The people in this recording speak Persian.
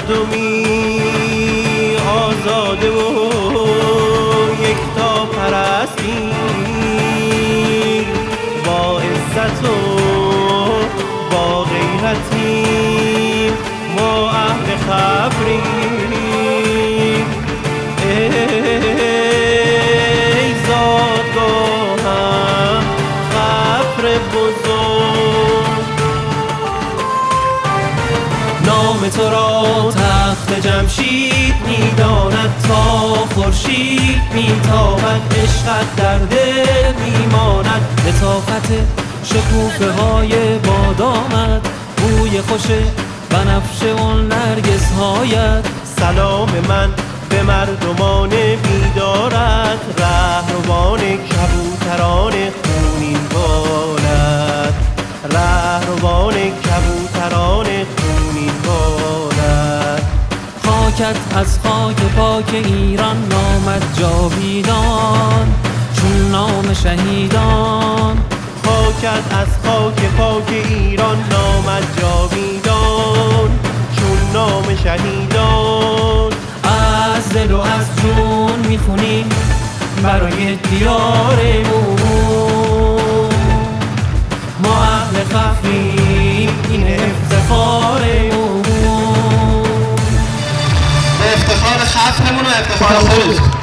مردمی آزاده و یکتا پرستیم، با عزت و با غیرتیم، ما اهل خفریم. ای زادگاهم خفر بزرگ، نام تو را تخت جمشید میداند تا خورشید میتابد، عشقت در دل میماند، لطافت شکوفه های بادامت، بوی خوش بنفشه و نرگس هایت. سلام من به مردمان بیدارت، رهروان کبوتران خونین بالت، رهروان کبوتران خونین بالت. خاکت از خاک پاک ایران نامد جاویدان، چون نام شهیدان. خاکت از خاک پاک ایران نامد جاویدان، چون نام شهیدان. از دل و از جون میخونیم برای دیارمون، ما اهل خفریم این افتخارمون. افتخار خفرمون و افتخار خود